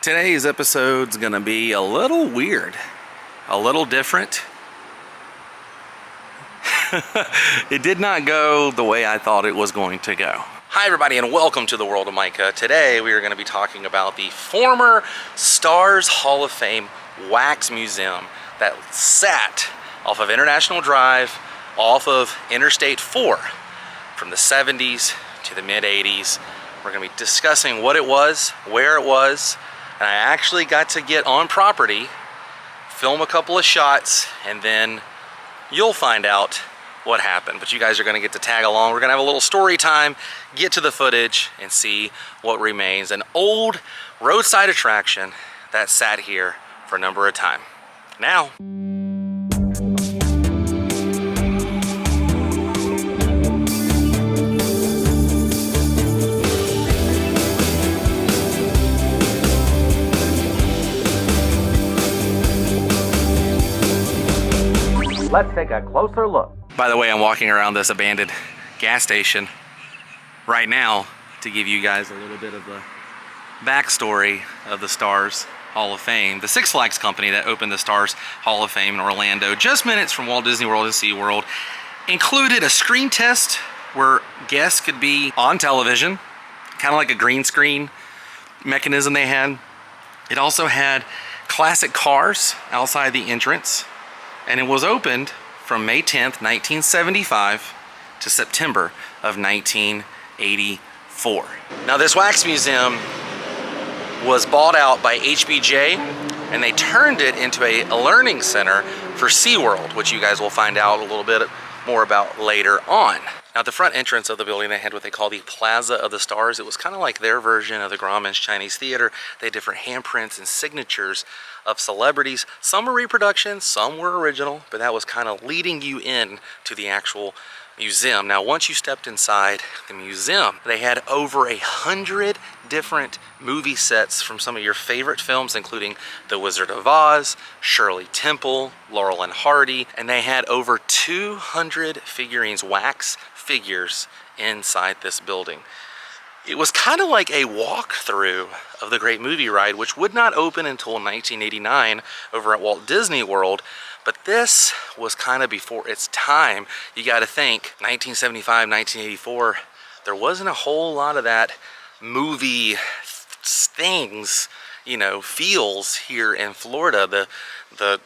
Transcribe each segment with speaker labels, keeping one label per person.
Speaker 1: Today's episode's gonna be a little weird, a little different. It did not go the way I thought it was going to go. Hi everybody and welcome to the world of Micah. Today we are going to be talking about the former Stars Hall of Fame Wax Museum that sat off of International Drive, off of Interstate 4 from the 70s to the mid 80s. We're going to be discussing what it was, where it was, and I actually got to get on property, film a couple of shots, and then you'll find out what happened. But you guys are going to get to tag along. We're going to have a little story time, get to the footage, and see what remains. An old roadside attraction that sat here for a number of time. Now, let's take a closer look. By the way, I'm walking around this abandoned gas station right now to give you guys a little bit of the backstory of the Stars Hall of Fame. The Six Flags company that opened the Stars Hall of Fame in Orlando, just minutes from Walt Disney World and SeaWorld, included a screen test where guests could be on television, kind of like a green screen mechanism they had. It also had classic cars outside the entrance, and it was opened from May 10th, 1975 to September of 1984. Now this wax museum was bought out by HBJ, and they turned it into a learning center for SeaWorld, which you guys will find out a little bit more about later on. Now at the front entrance of the building, they had what they call the Plaza of the Stars. It was kind of like their version of the Grauman's Chinese Theater. They had different handprints and signatures of celebrities. Some were reproductions, some were original, but that was kind of leading you in to the actual museum. Now once you stepped inside the museum, they had over 100 different movie sets from some of your favorite films, including The Wizard of Oz, Shirley Temple, Laurel and Hardy, and they had over 200 figurines, wax figures, inside this building. It was kind of like a walkthrough of the Great Movie Ride, which would not open until 1989 over at Walt Disney World. But this was kind of before its time. You got to think, 1975, 1984, there wasn't a whole lot of that movie things, you know, feels here in Florida. The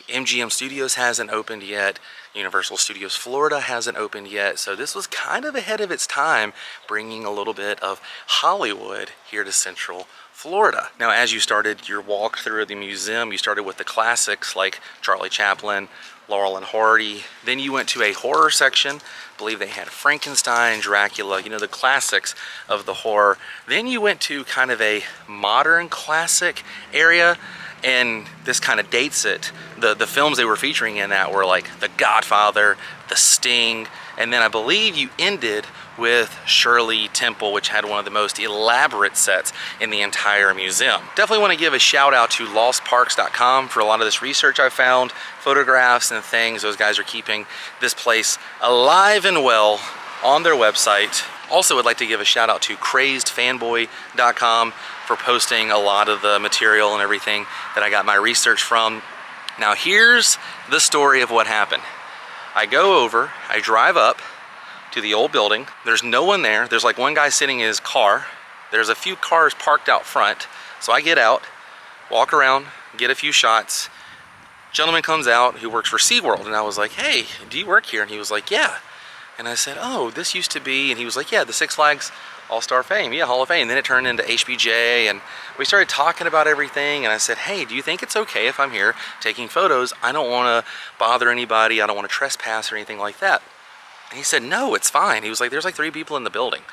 Speaker 1: MGM Studios hasn't opened yet. Universal Studios Florida hasn't opened yet. So this was kind of ahead of its time, bringing a little bit of Hollywood here to Central Florida. Now, as you started your walk through the museum, you started with the classics like Charlie Chaplin, Laurel and Hardy. Then you went to a horror section. I believe they had Frankenstein, Dracula, you know, the classics of the horror. Then you went to kind of a modern classic area, and this kind of dates it. The films they were featuring in that were like The Godfather, The Sting, and then I believe you ended with Shirley Temple, which had one of the most elaborate sets in the entire museum. Definitely want to give a shout out to lostparks.com for a lot of this research I found, photographs and things. Those guys are keeping this place alive and well on their website. Also would like to give a shout out to crazedfanboy.com for posting a lot of the material and everything that I got my research from. Now here's the story of what happened. I go over, I drive up to the old building. There's no one there. There's like one guy sitting in his car. There's a few cars parked out front. So I get out, walk around, get a few shots. Gentleman comes out who works for SeaWorld, and I was like, hey, do you work here? And he was like, yeah. And I said, oh, this used to be, and he was like, yeah, the Six Flags All-Star Fame, yeah, Hall of Fame. And then it turned into HBJ, and we started talking about everything, and I said, hey, do you think it's okay if I'm here taking photos? I don't want to bother anybody, I don't want to trespass or anything like that. And he said, no, it's fine. He was like, there's like 3 people in the building.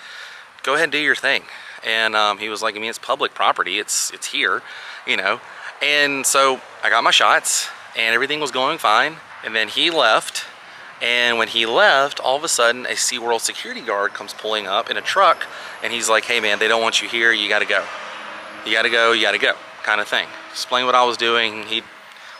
Speaker 1: Go ahead and do your thing. And he was like, I mean, it's public property, it's here, you know. And so I got my shots, and everything was going fine, and then he left. And when he left, all of a sudden, a SeaWorld security guard comes pulling up in a truck, and he's like, hey man, they don't want you here, you gotta go. You gotta go, you gotta go, kind of thing. Explain what I was doing. He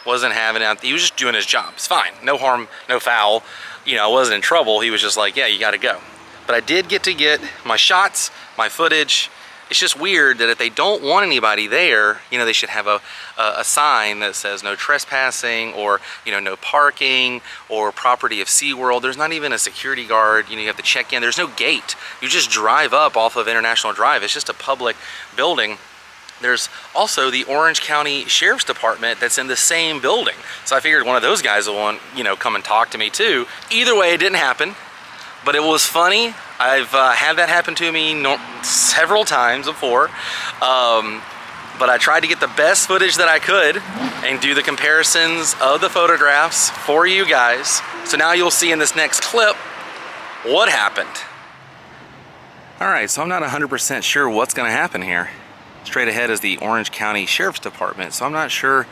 Speaker 1: wasn't having it. He was just doing his job. It's fine, no harm, no foul. You know, I wasn't in trouble. He was just like, yeah, you gotta go. But I did get to get my shots, my footage, It's just weird that if they don't want anybody there, you know, they should have a sign that says no trespassing, or, you know, no parking, or property of SeaWorld. There's not even a security guard. You know, you have to check in. There's no gate. You just drive up off of International Drive. It's just a public building. There's also the Orange County Sheriff's Department that's in the same building. So I figured one of those guys will want, you know, come and talk to me too. Either way, it didn't happen, but it was funny. I've had that happen to me several times before. But I tried to get the best footage that I could and do the comparisons of the photographs for you guys. So now you'll see in this next clip what happened. All right, so I'm not 100% sure what's gonna happen here. Straight ahead is the Orange County Sheriff's Department, so I'm not sure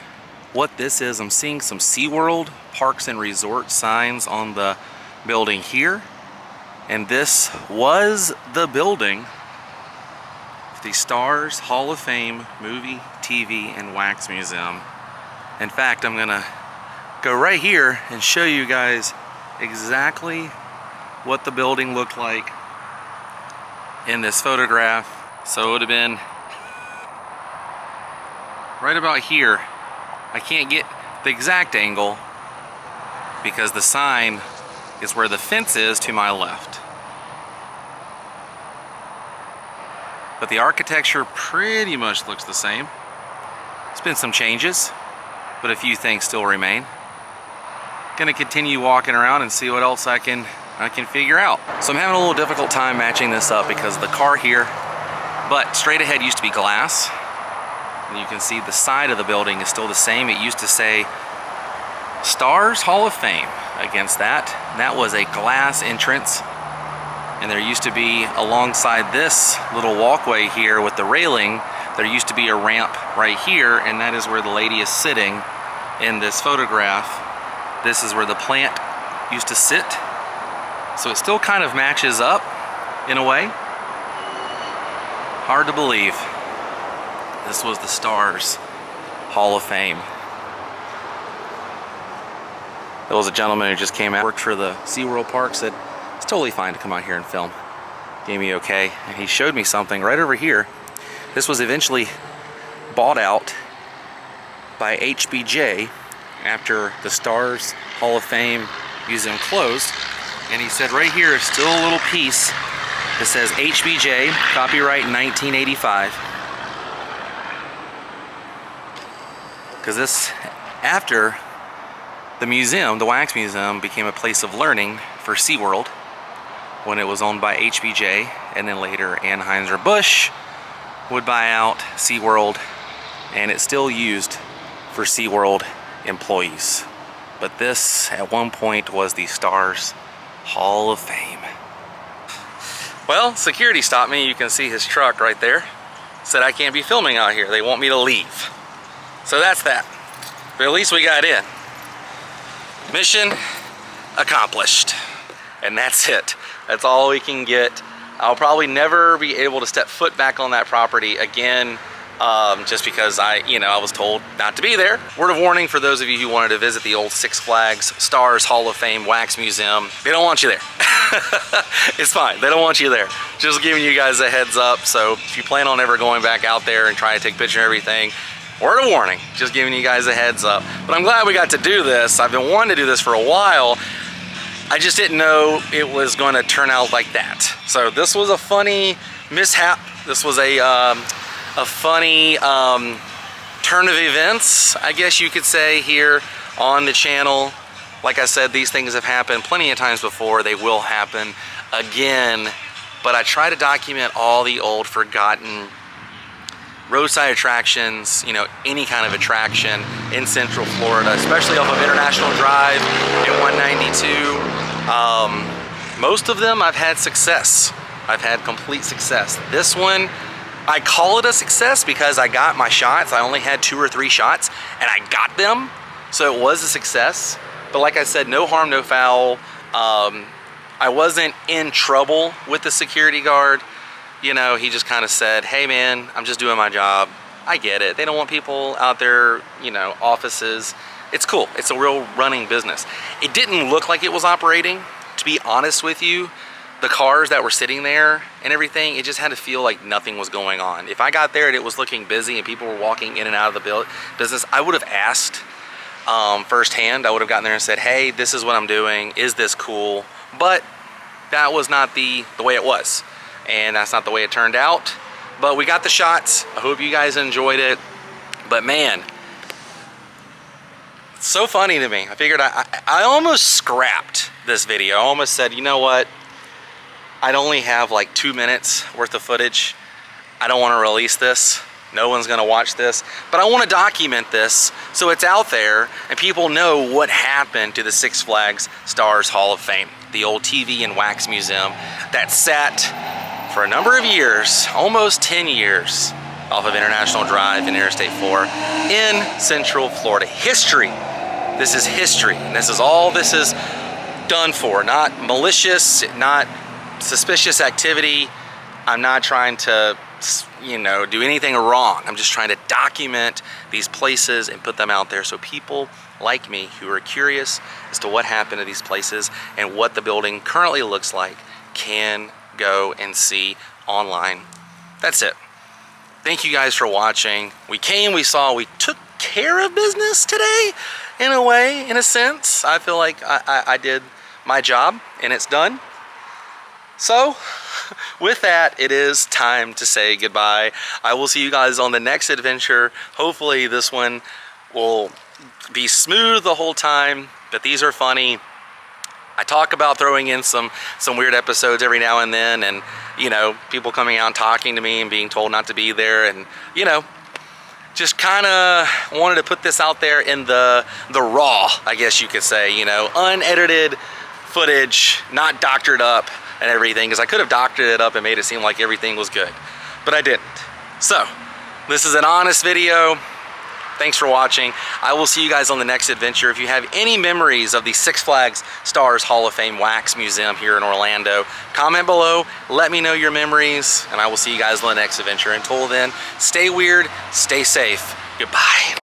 Speaker 1: what this is. I'm seeing some SeaWorld Parks and Resort signs on the building here. And this was the building, the Stars Hall of Fame Movie, TV, and Wax Museum. In fact, I'm gonna go right here and show you guys exactly what the building looked like in this photograph. So it would have been right about here. I can't get the exact angle because the sign is where the fence is to my left. But the architecture pretty much looks the same. There's been some changes, but a few things still remain. Gonna continue walking around and see what else I can figure out. So I'm having a little difficult time matching this up because of the car here, but straight ahead used to be glass. And you can see the side of the building is still the same. It used to say Stars Hall of Fame against that. And that was a glass entrance. And there used to be, alongside this little walkway here with the railing, there used to be a ramp right here, and that is where the lady is sitting in this photograph. This is where the plant used to sit. So it still kind of matches up in a way. Hard to believe. This was the Stars Hall of Fame. There was a gentleman who just came out, worked for the SeaWorld Park, said it's totally fine to come out here and film. Gave me okay, and he showed me something right over here. This was eventually bought out by HBJ after the Stars Hall of Fame Museum closed, and he said right here is still a little piece that says HBJ, copyright 1985. Because this, after the museum, the Wax Museum, became a place of learning for SeaWorld when it was owned by HBJ, and then later Anheuser-Busch would buy out SeaWorld, and it's still used for SeaWorld employees. But this, at one point, was the Stars Hall of Fame. Well, security stopped me. You can see his truck right there. Said I can't be filming out here. They want me to leave. So that's that. But at least we got in. Mission accomplished. And that's it. That's all we can get. I'll probably never be able to step foot back on that property again, just because I was told not to be there. Word of warning for those of you who wanted to visit the old Six Flags Stars Hall of Fame Wax Museum. They don't want you there. It's fine. They don't want you there. Just giving you guys a heads up. So if you plan on ever going back out there and trying to take a picture of everything, word of warning, just giving you guys a heads up. But I'm glad we got to do this. I've been wanting to do this for a while. I just didn't know it was going to turn out like that. So this was a funny mishap. This was a funny turn of events, I guess you could say, here on the channel. Like I said, these things have happened plenty of times before. They will happen again. But I try to document all the old forgotten roadside attractions, any kind of attraction in Central Florida, especially off of International Drive and 192. Most of them I've had success. I've had complete success. This one, I call it a success because I got my shots. I only had 2 or 3 shots and I got them. So it was a success. But like I said, no harm, no foul. I wasn't in trouble with the security guard. He just kind of said, hey man, I'm just doing my job. I get it. They don't want people out there, offices. It's cool. It's a real running business. It didn't look like it was operating, to be honest with you. the cars that were sitting there and everything, it just had to feel like nothing was going on. If I got there and it was looking busy and people were walking in and out of the business, I would have asked firsthand. I would have gotten there and said, hey, this is what I'm doing. Is this cool? But that was not the way it was. And that's not the way it turned out. But we got the shots. I hope you guys enjoyed it. But man, it's so funny to me. I figured I almost scrapped this video. I almost said, you know what? I'd only have like 2 minutes worth of footage. I don't want to release this. No one's gonna watch this, but I want to document this so it's out there and people know what happened to the Six Flags Stars Hall of Fame, the old TV and wax museum that sat for a number of years, almost 10 years, off of International Drive and Interstate 4 in Central Florida. History. This is history, and this is all this is done for. Not malicious, not suspicious activity. I'm not trying to, you know, do anything wrong. I'm just trying to document these places and put them out there so people like me who are curious as to what happened to these places and what the building currently looks like can go and see online. That's it. Thank you guys for watching. We came, we saw, we took care of business today in a way, in a sense. I feel like I did my job and it's done. So with that, it is time to say goodbye. I will see you guys on the next adventure. Hopefully this one will be smooth the whole time, but these are funny. I talk about throwing in some weird episodes every now and then, and you know, people coming out and talking to me and being told not to be there, and you know, just kind of wanted to put this out there in the raw, I guess you could say, you know, unedited footage, not doctored up and everything, because I could have doctored it up and made it seem like everything was good, but I didn't. So this is an honest video. Thanks for watching. I will see you guys on the next adventure. If you have any memories of the Six Flags Stars Hall of Fame Wax Museum here in Orlando, comment below, let me know your memories, and I will see you guys on the next adventure. Until then, stay weird, stay safe, goodbye.